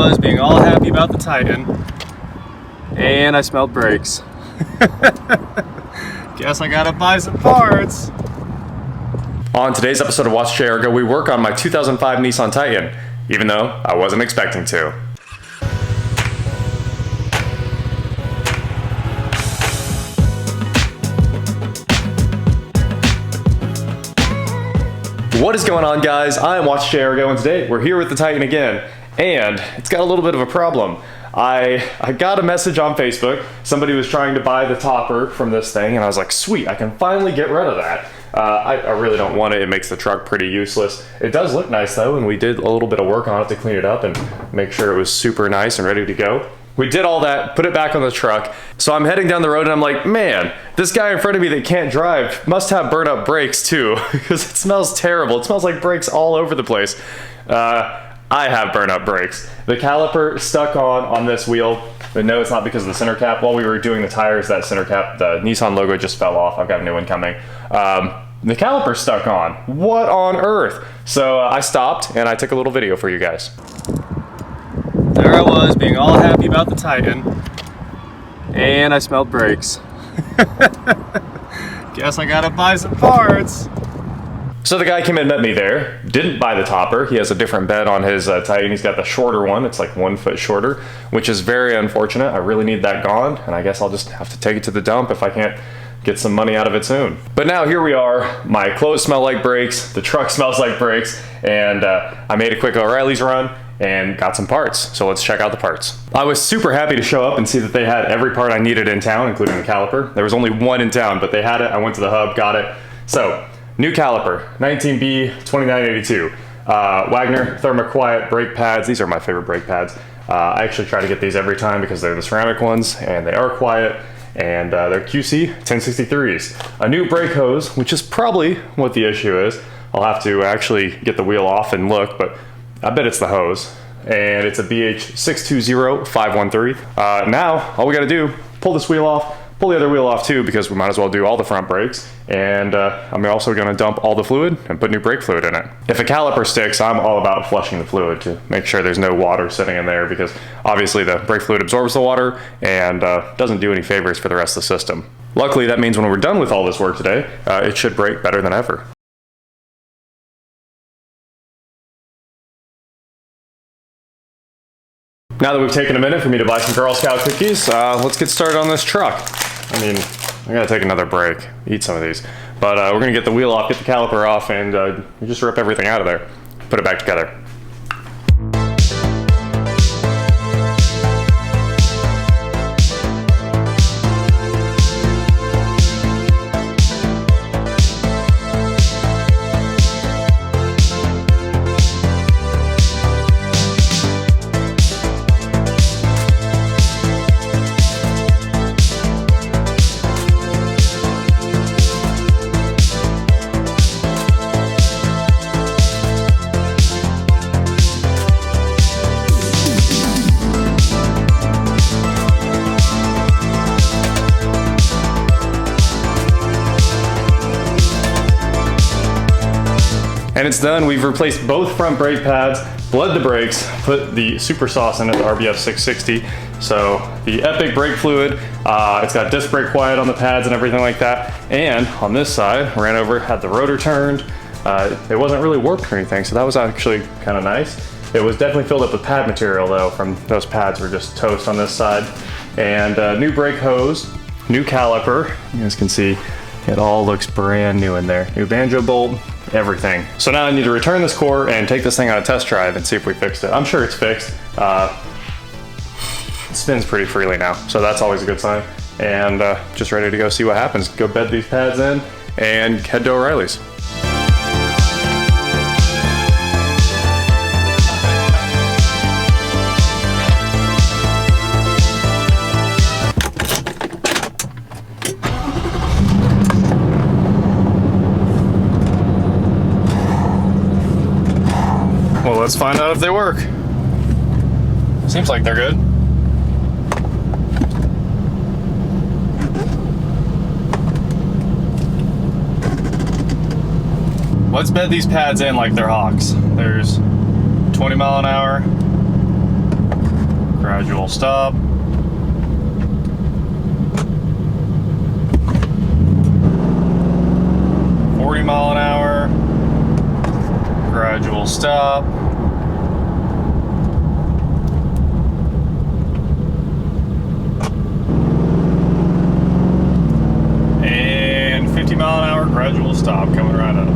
was being all happy about the Titan, and I smelled brakes. Guess I gotta buy some parts. On today's episode of Watch Chair Go, we work on my 2005 Nissan Titan, even though I wasn't expecting to. What is going on, guys? I'm Watch Chair Go, and today we're here with the Titan again, and it's got a little bit of a problem. I got a message on Facebook. Somebody was trying to buy the topper from this thing, and I was like, sweet, I can finally get rid of that. I really don't want it. It makes the truck pretty useless. It does look nice though, and we did a little bit of work on it to clean it up and make sure it was super nice and ready to go. We did all that, put it back on the truck. So I'm heading down the road and I'm like, man, this guy in front of me that can't drive must have burnt up brakes too, because it smells terrible. It smells like brakes all over the place. I have burnt up brakes. The caliper stuck on this wheel, but no, it's not because of the center cap. While we were doing the tires, that center cap, the Nissan logo just fell off. I've got a new one coming. The caliper stuck on. What on earth? So I stopped and I took a little video for you guys. There I was, being all happy about the Titan, and I smelled brakes. Guess I gotta buy some parts. So the guy came and met me there, didn't buy the topper. He has a different bed on his Titan. He's got the shorter one. It's like 1 foot shorter, which is very unfortunate. I really need that gone, and I guess I'll just have to take it to the dump if I can't get some money out of it soon. But now here we are. My clothes smell like brakes, the truck smells like brakes, and I made a quick O'Reilly's run and got some parts. So let's check out the parts. I was super happy to show up and see that they had every part I needed in town, including the caliper. There was only one in town, but they had it. I went to the hub, got it. So, new caliper, 19B 2982. Wagner Thermoquiet brake pads. These are my favorite brake pads. I actually try to get these every time because they're the ceramic ones and they are quiet, and they're QC 1063s. A new brake hose, which is probably what the issue is. I'll have to actually get the wheel off and look, but I bet it's the hose. And it's a BH620513. Now, all we gotta do, pull this wheel off, pull the other wheel off too, because we might as well do all the front brakes. And I'm also gonna dump all the fluid and put new brake fluid in it. If a caliper sticks, I'm all about flushing the fluid to make sure there's no water sitting in there, because obviously the brake fluid absorbs the water and doesn't do any favors for the rest of the system. Luckily, that means when we're done with all this work today, it should brake better than ever. Now that we've taken a minute for me to buy some Girl Scout cookies, let's get started on this truck. I mean, I gotta take another break, eat some of these. But we're gonna get the wheel off, get the caliper off, and just rip everything out of there. Put it back together. And it's done. We've replaced both front brake pads, bled the brakes, put the super sauce in it, the RBF 660. So the Epic brake fluid, it's got disc brake quiet on the pads and everything like that. And on this side, ran over, had the rotor turned. It wasn't really warped or anything, so that was actually kind of nice. It was definitely filled up with pad material though, from those pads were just toast on this side. And new brake hose, new caliper. You guys can see it all looks brand new in there. New banjo bolt, everything. So now I need to return this core and take this thing on a test drive and see if we fixed it. I'm sure it's fixed. It spins pretty freely now, so that's always a good sign. And just ready to go see what happens. Go bed these pads in and head to O'Reilly's. Well, let's find out if they work. Seems like they're good. Let's bed these pads in like they're hawks. There's 20 mile an hour, gradual stop. Mile an hour, gradual stop, and 50 mile an hour gradual stop coming right up.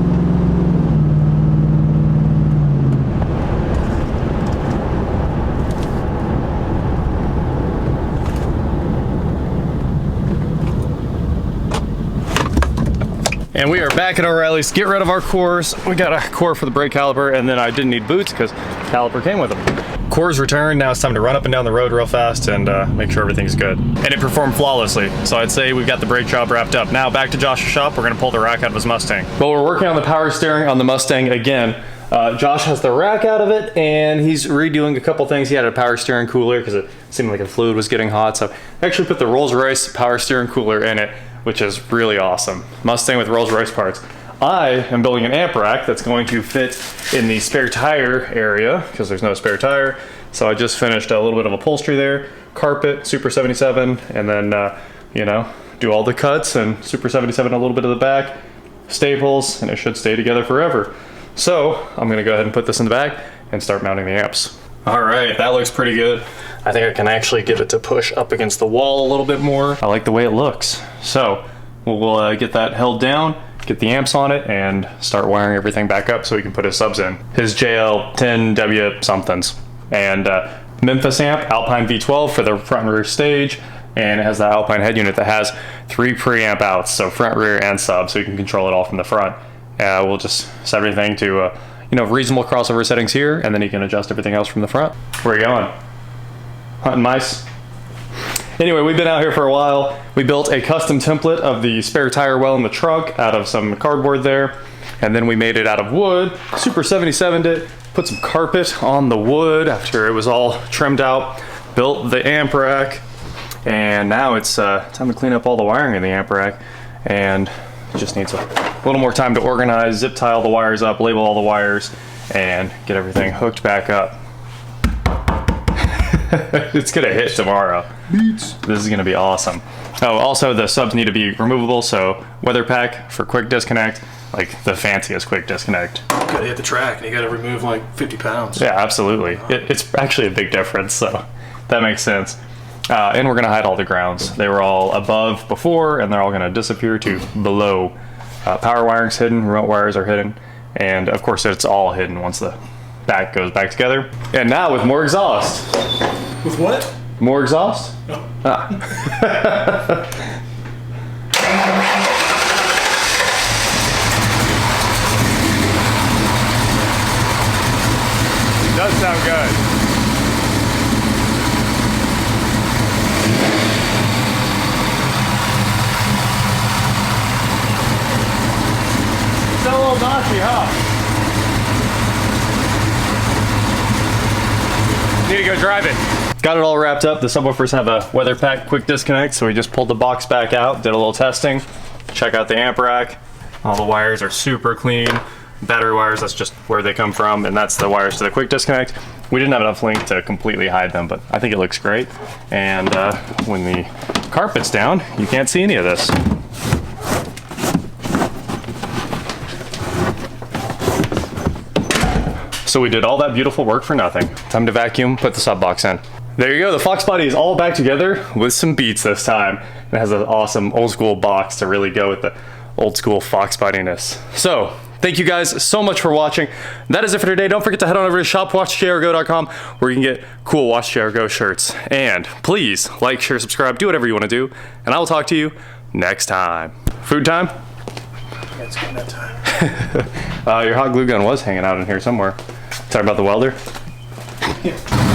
And we are back at O'Reilly's. Get rid of our cores. We got a core for the brake caliper, and then I didn't need boots because caliper came with them. Cores returned. Now it's time to run up and down the road real fast and make sure everything's good. And it performed flawlessly. So I'd say we've got the brake job wrapped up. Now back to Josh's shop. We're gonna pull the rack out of his Mustang. Well, we're working on the power steering on the Mustang again. Josh has the rack out of it, and he's redoing a couple things. He had a power steering cooler because it seemed like the fluid was getting hot. So I actually put the Rolls-Royce power steering cooler in it, which is really awesome. Mustang with Rolls-Royce parts. I am building an amp rack that's going to fit in the spare tire area because there's no spare tire. So I just finished a little bit of upholstery there, carpet, Super 77, and then, you know, do all the cuts and Super 77 a little bit of the back, staples, and it should stay together forever. So I'm gonna go ahead and put this in the back and start mounting the amps. All right, that looks pretty good. I think I can actually get it to push up against the wall a little bit more. I like the way it looks. So we'll get that held down, get the amps on it, and start wiring everything back up so we can put his subs in. His JL10W somethings. And Memphis amp, Alpine V12 for the front and rear stage, and it has the Alpine head unit that has 3 preamp outs, so front, rear, and sub, so you can control it all from the front. We'll just set everything to you know, reasonable crossover settings here, and then you can adjust everything else from the front. Where are you going? Hunting mice? Anyway, we've been out here for a while. We built a custom template of the spare tire well in the trunk out of some cardboard there, and then we made it out of wood. Super 77'd it, put some carpet on the wood after it was all trimmed out, built the amp rack, and now it's time to clean up all the wiring in the amp rack, and it just needs a little more time to organize, zip tie all the wires up, label all the wires, and get everything hooked back up. It's gonna hit tomorrow. This is gonna be awesome. Oh, also the subs need to be removable, so weather pack for quick disconnect, like the fanciest quick disconnect. You gotta hit the track and you gotta remove like 50 pounds. Yeah, absolutely. It's actually a big difference, so that makes sense. And we're gonna hide all the grounds. They were all above before, and they're all gonna disappear to below. Power wiring's hidden, remote wires are hidden, and of course it's all hidden once the back goes back together. And now with more exhaust. With what? More exhaust? Oh. Ah. Does sound good. It's a little naughty, huh? Need to go drive it. Got it all wrapped up. The subwoofers have a weather pack quick disconnect, so we just pulled the box back out, did a little testing. Check out the amp rack. All the wires are super clean. Battery wires, that's just where they come from, and that's the wires to the quick disconnect. We didn't have enough length to completely hide them, but I think it looks great. And when the carpet's down, you can't see any of this. So we did all that beautiful work for nothing. Time to vacuum, put the sub box in. There you go, the Fox body is all back together with some beats this time. It has an awesome old school box to really go with the old school Fox bodiness. So, thank you guys so much for watching. That is it for today. Don't forget to head on over to shop.watchjrgo.com where you can get cool Watch JR Go shirts. And please like, share, subscribe, do whatever you want to do. And I will talk to you next time. Food time? Yeah, it's getting that time. Your hot glue gun was hanging out in here somewhere. Talking about the welder? Yeah.